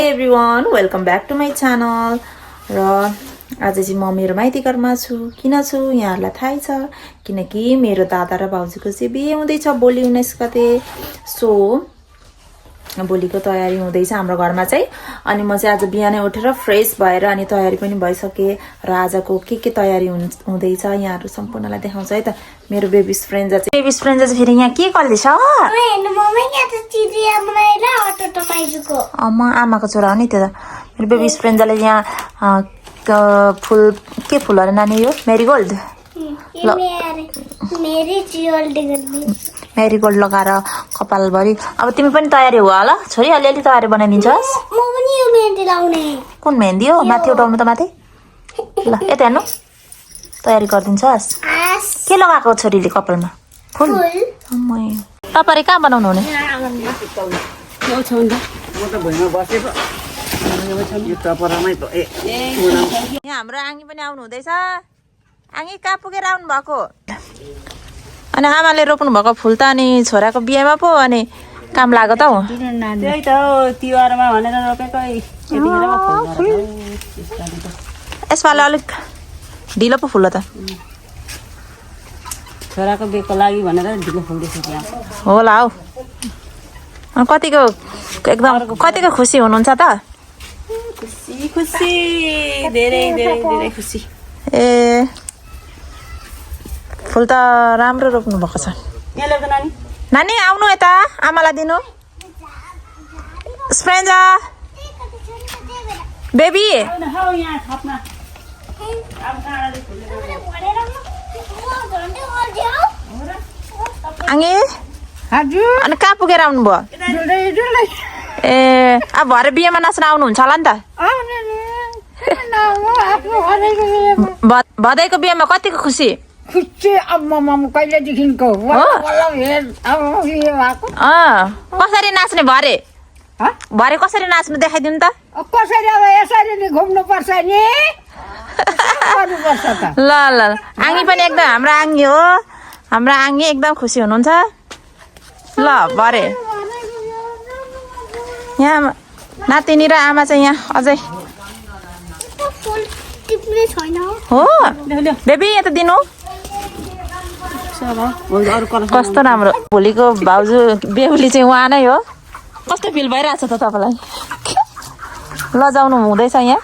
Everyone welcome back to my channel र आज चाहिँ म मेरो माइती घरमा छु। किन छु यहाँहरूलाई थाहै छ, किनकि मेरो दादा र भाउजूको चाहिँ बिहे हुँदैछ भोलि 19 गते। सो भोलिको तयारी हुँदैछ हाम्रो घरमा चाहिँ। अनि म चाहिँ आज बिहानै उठेर फ्रेस भएर अनि तयारी पनि भइसकेँ र आजको के तयारी हुँदैछ यहाँहरू सम्पूर्णलाई देखाउँछ है त। मेरो बेबिस फ्रेन्ड चाहिँ फेरि यहाँ के गर्दैछ? आमाको छोरा हो नि त्यो त। मेरो बेबिस फ्रेन्डले यहाँ फुल के फुल अरे नानी? यो मेरीगोल्ड मेरीगोल्ड लगाएर कपालभरि। अब तिमी पनि तयारी हो होला छोरी? अलिअलि तयारी बनाइदिन्छस्? कुन मेहन्दी हो? माथि उठाउनु त माथि। ल यता हेर्नु, तयारी गरिदिन्छस्? के लगाएको छोरीले कपालमा? फुल। तपाईँ कहाँ बनाउनु हुने? यहाँ हाम्रो आङ्गी पनि आउनु हुँदैछ। आङ्गी कहाँ पुगेर आउनु भएको? अनि आमाले रोप्नु भएको फुल त अनि छोराको बिहेमा पो अनि काम लाग्यो त हौ। त्यही त हो, तिहारमा भनेर रोपेको। यसपालि अलिक ढिलो पो फुल्यो त। छोराको बिहेको लागि भनेर ढिलो फुल्दैछ त्यहाँ। होला हौ। कतिको खुसी हुनुहुन्छ त? खुसी धेरै धेरै धेरै खुसी। ए फुल त राम्रो रोप्नु भएको छ। यहाँ ल्याउँदा नानी, नानी आउनु यता, आमालाई दिनु। स्प्रेन्जा बेबी आङ्गे अनि कहाँ पुगेर आउनु भयो? ए अब भरे बिहेमा नाच्न आउनुहुन्छ होला नि त। भदैको बिहेमा कतिको खुसी? कहिलेदेखिको कसरी नाच्ने भरे? भरे कसरी नाच्नु देखाइदिनु त। कसरी अब यसरी नै घुम्नु पर्छ नि। ल ल आङ्गी पनि एकदम हाम्रो आङ्गी हो। हाम्रो आङ्गी एकदम खुसी हुनुहुन्छ। ल भरे यहाँ नातिनी र आमा चाहिँ यहाँ अझै हो। बेबी यहाँ त दिनु। कस्तो राम्रो। भोलिको भाउजू बेहुली चाहिँ उहाँ नै हो। कस्तो फिल भइरहेछ त तपाईँलाई? लजाउनु हुँदैछ यहाँ।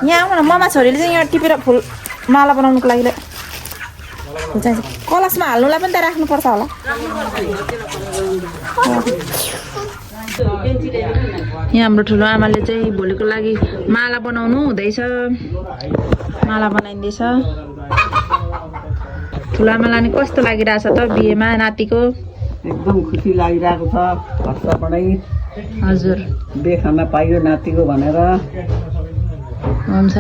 यहाँ आउनु न, ममा छोरीले चाहिँ यहाँ टिपेर फुल माला बनाउनुको लागि कलशमा हाल्नुलाई पनि त राख्नुपर्छ होला। यहाँ हाम्रो ठुलो आमाले चाहिँ भोलिको लागि माला बनाउनु हुँदैछ। माला बनाइँदैछ। ठुलो आमालाई नि कस्तो लागिरहेछ त बिहेमा नातिको? एकदम खुसी लागिरहेको छ। हस्तापटै हजुर देखाउन पाइयो नातिको भनेर। हुन्छ।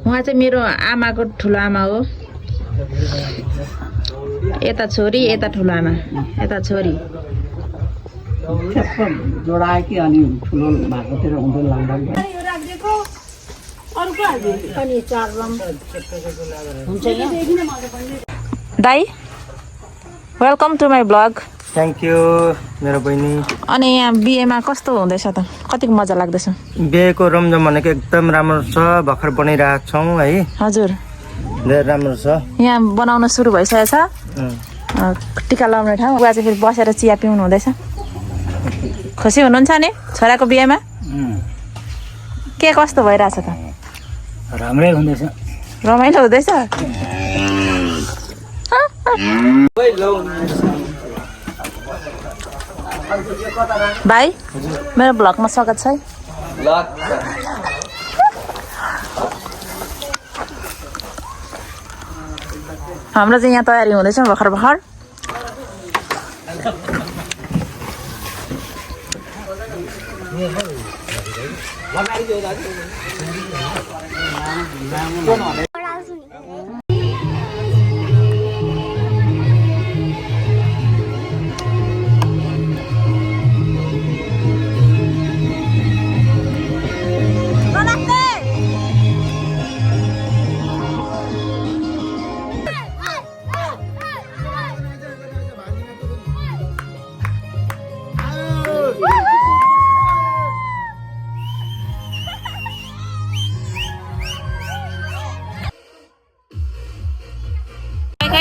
उहाँ चाहिँ मेरो आमाको ठुलो आमा हो। यता छोरी यता ठुलो आमा, यता छोरी। जोडायो कि अनि ठुलो भएकोतिर हुँदै लाग्दा दाई welcome to my blog. Thank you मेरो बहिनी। अनि यहाँ बिहेमा कस्तो हुँदैछ त? कतिको मजा लाग्दैछ? बिहेको रमझम भनेको एकदम राम्रो छ। भर्खर बनाइरहेको छौँ है। हजुर धेरै राम्रो छ। यहाँ बनाउन सुरु भइसकेको छ। टिका लगाउने ठाउँ। उहाँ चाहिँ फेरि बसेर चिया पिउनु हुँदैछ। खुसी हुनुहुन्छ नि छोराको बिहेमा? के कस्तो भइरहेछ त? राम्रै हुँदैछ। रमाइलो हुँदैछ। भाइ मेरो ब्लगमा स्वागत छ है। हाम्रो चाहिँ यहाँ तयारी हुँदैछ भर्खर भर्खर।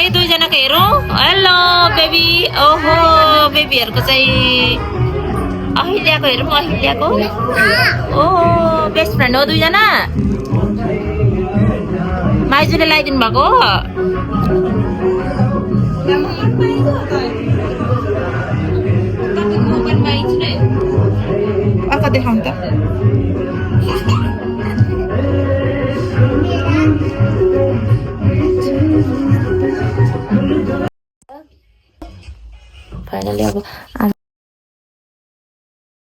है दुईजनाको हेरौँ हेलो बेबी ओहो बेबीहरूको चाहिँ अहिल्याको हेरौँ अहिल्याको ओहो बेस्ट फ्रेन्ड हो दुईजना माइजूले लगाइदिनु भएको हो अर्को देखाउनु त फाइनली अब